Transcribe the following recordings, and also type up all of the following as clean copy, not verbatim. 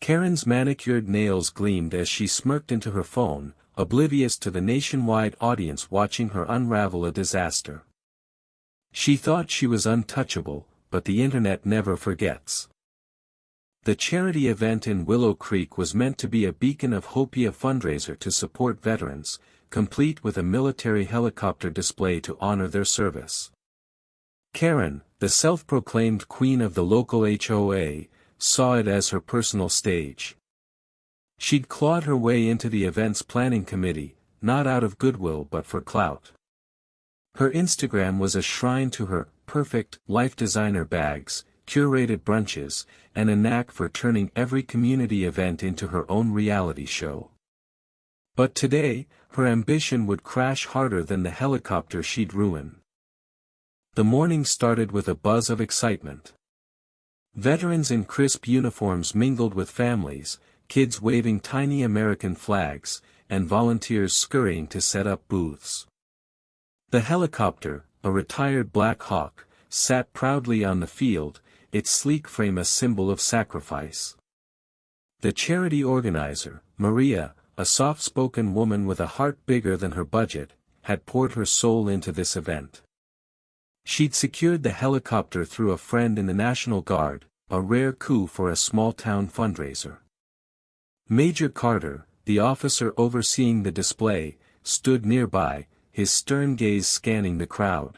Karen's manicured nails gleamed as she smirked into her phone, oblivious to the nationwide audience watching her unravel a disaster. She thought she was untouchable, but the internet never forgets. The charity event in Willow Creek was meant to be a beacon of hope, a fundraiser to support veterans, complete with a military helicopter display to honor their service. Karen, the self-proclaimed queen of the local HOA, saw it as her personal stage. She'd clawed her way into the event's planning committee, not out of goodwill but for clout. Her Instagram was a shrine to her perfect life designer bags, curated brunches, and a knack for turning every community event into her own reality show. But today, her ambition would crash harder than the helicopter she'd ruin. The morning started with a buzz of excitement. Veterans in crisp uniforms mingled with families, kids waving tiny American flags, and volunteers scurrying to set up booths. The helicopter, a retired Black Hawk, sat proudly on the field, its sleek frame a symbol of sacrifice. The charity organizer, Maria, a soft-spoken woman with a heart bigger than her budget, had poured her soul into this event. She'd secured the helicopter through a friend in the National Guard, a rare coup for a small-town fundraiser. Major Carter, the officer overseeing the display, stood nearby, his stern gaze scanning the crowd.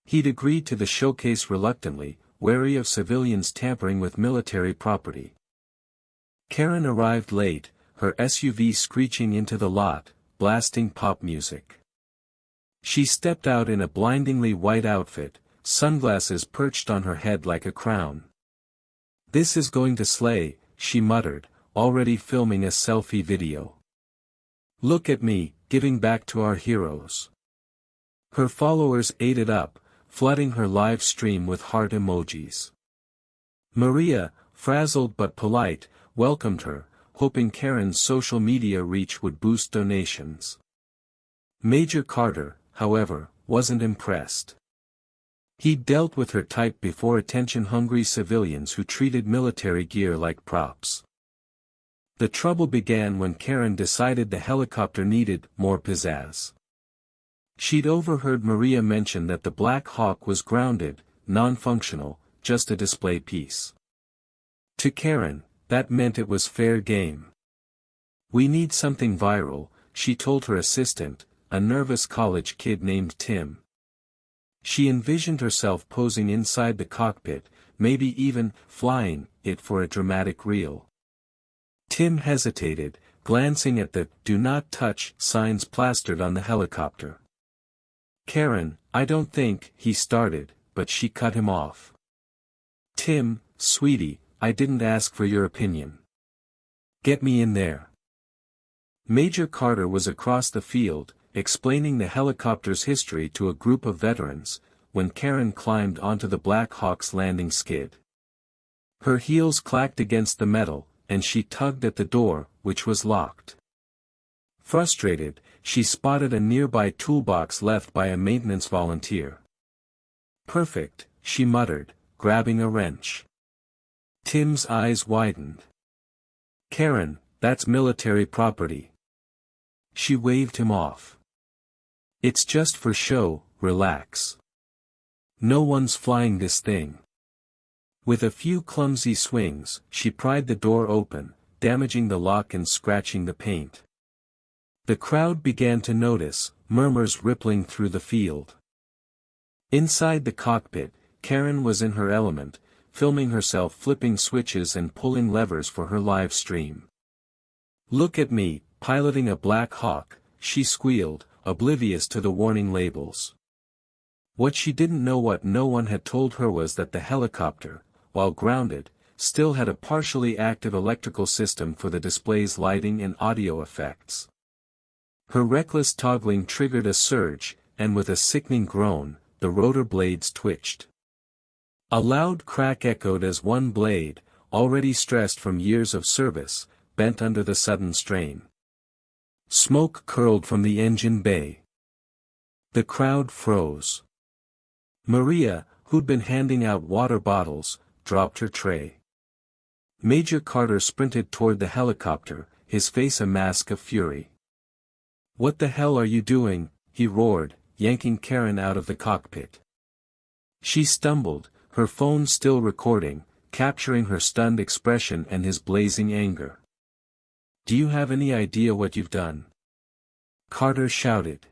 He'd agreed to the showcase reluctantly, wary of civilians tampering with military property. Karen arrived late, her SUV screeching into the lot, blasting pop music. She stepped out in a blindingly white outfit, sunglasses perched on her head like a crown. "This is going to slay," she muttered, already filming a selfie video. "Look at me, giving back to our heroes." Her followers ate it up, flooding her live stream with heart emojis. Maria, frazzled but polite, welcomed her, hoping Karen's social media reach would boost donations. Major Carter, however, wasn't impressed. He'd dealt with her type before, attention-hungry civilians who treated military gear like props. The trouble began when Karen decided the helicopter needed more pizzazz. She'd overheard Maria mention that the Black Hawk was grounded, non-functional, just a display piece. To Karen, that meant it was fair game. "We need something viral," she told her assistant, a nervous college kid named Tim. She envisioned herself posing inside the cockpit, maybe even flying it for a dramatic reel. Tim hesitated, glancing at the "Do Not Touch" signs plastered on the helicopter. "Karen, I don't think," he started, but she cut him off. "Tim, sweetie, I didn't ask for your opinion. Get me in there." Major Carter was across the field, explaining the helicopter's history to a group of veterans, when Karen climbed onto the Black Hawk's landing skid. Her heels clacked against the metal, and she tugged at the door, which was locked. Frustrated, she spotted a nearby toolbox left by a maintenance volunteer. "Perfect," she muttered, grabbing a wrench. Tim's eyes widened. "Karen, that's military property." She waved him off. "It's just for show, relax. No one's flying this thing." With a few clumsy swings, she pried the door open, damaging the lock and scratching the paint. The crowd began to notice, murmurs rippling through the field. Inside the cockpit, Karen was in her element, filming herself flipping switches and pulling levers for her live stream. "Look at me, piloting a Black Hawk," she squealed, oblivious to the warning labels. What she didn't know, what no one had told her, was that the helicopter, while grounded, still had a partially active electrical system for the display's lighting and audio effects. Her reckless toggling triggered a surge, and with a sickening groan, the rotor blades twitched. A loud crack echoed as one blade, already stressed from years of service, bent under the sudden strain. Smoke curled from the engine bay. The crowd froze. Maria, who'd been handing out water bottles, dropped her tray. Major Carter sprinted toward the helicopter, his face a mask of fury. "What the hell are you doing?" he roared, yanking Karen out of the cockpit. She stumbled, her phone still recording, capturing her stunned expression and his blazing anger. "Do you have any idea what you've done?" Carter shouted.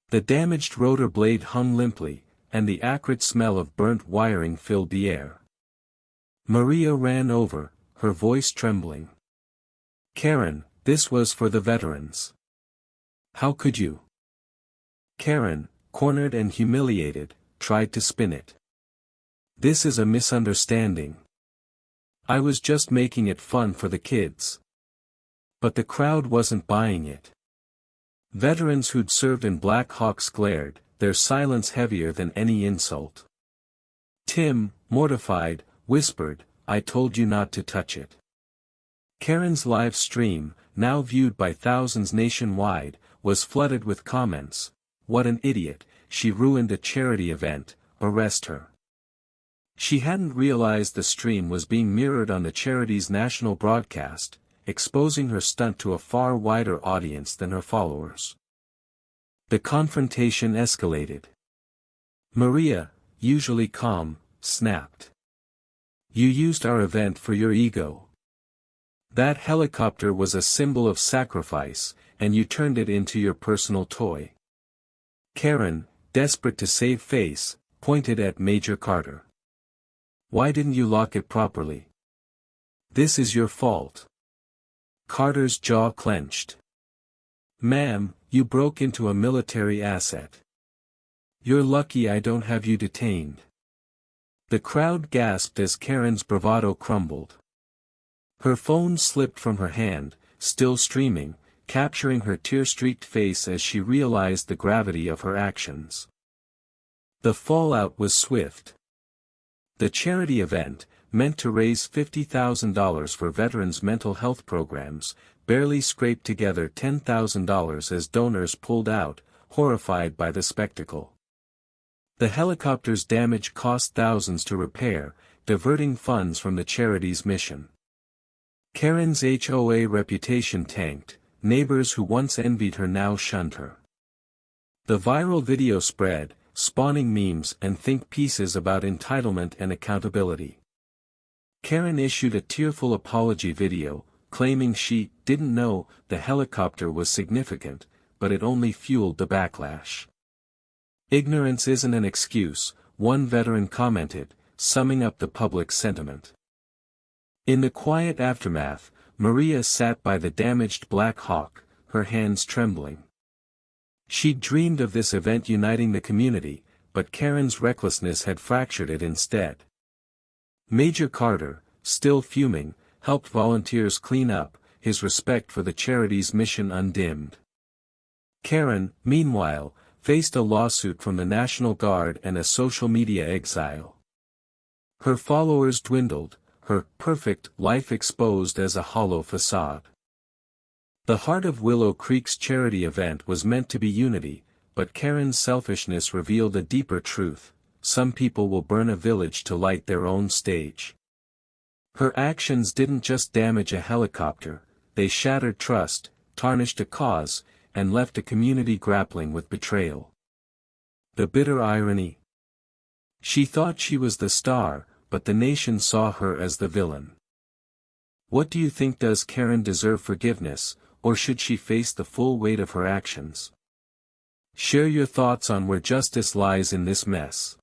The damaged rotor blade hung limply, and the acrid smell of burnt wiring filled the air. Maria ran over, her voice trembling. "Karen, this was for the veterans. How could you?" Karen, cornered and humiliated, tried to spin it. "This is a misunderstanding. I was just making it fun for the kids." But the crowd wasn't buying it. Veterans who'd served in Black Hawks glared, their silence heavier than any insult. Tim, mortified, whispered, "I told you not to touch it." Karen's live stream, now viewed by thousands nationwide, was flooded with comments. "What an idiot, she ruined a charity event, arrest her." She hadn't realized the stream was being mirrored on the charity's national broadcast, exposing her stunt to a far wider audience than her followers. The confrontation escalated. Maria, usually calm, snapped. "You used our event for your ego. That helicopter was a symbol of sacrifice, and you turned it into your personal toy." Karen, desperate to save face, pointed at Major Carter. "Why didn't you lock it properly? This is your fault." Carter's jaw clenched. "Ma'am, you broke into a military asset. You're lucky I don't have you detained." The crowd gasped as Karen's bravado crumbled. Her phone slipped from her hand, still streaming, capturing her tear-streaked face as she realized the gravity of her actions. The fallout was swift. The charity event, meant to raise $50,000 for veterans' mental health programs, barely scraped together $10,000 as donors pulled out, horrified by the spectacle. The helicopter's damage cost thousands to repair, diverting funds from the charity's mission. Karen's HOA reputation tanked, neighbors who once envied her now shunned her. The viral video spread, spawning memes and think pieces about entitlement and accountability. Karen issued a tearful apology video, claiming she didn't know the helicopter was significant, but it only fueled the backlash. "Ignorance isn't an excuse," one veteran commented, summing up the public sentiment. In the quiet aftermath, Maria sat by the damaged Black Hawk, her hands trembling. She'd dreamed of this event uniting the community, but Karen's recklessness had fractured it instead. Major Carter, still fuming, helped volunteers clean up, his respect for the charity's mission undimmed. Karen, meanwhile, faced a lawsuit from the National Guard and a social media exile. Her followers dwindled, her perfect life exposed as a hollow facade. The heart of Willow Creek's charity event was meant to be unity, but Karen's selfishness revealed a deeper truth: some people will burn a village to light their own stage. Her actions didn't just damage a helicopter, they shattered trust, tarnished a cause, and left a community grappling with betrayal. The bitter irony. She thought she was the star, but the nation saw her as the villain. What do you think? Does Karen deserve forgiveness, or should she face the full weight of her actions? Share your thoughts on where justice lies in this mess.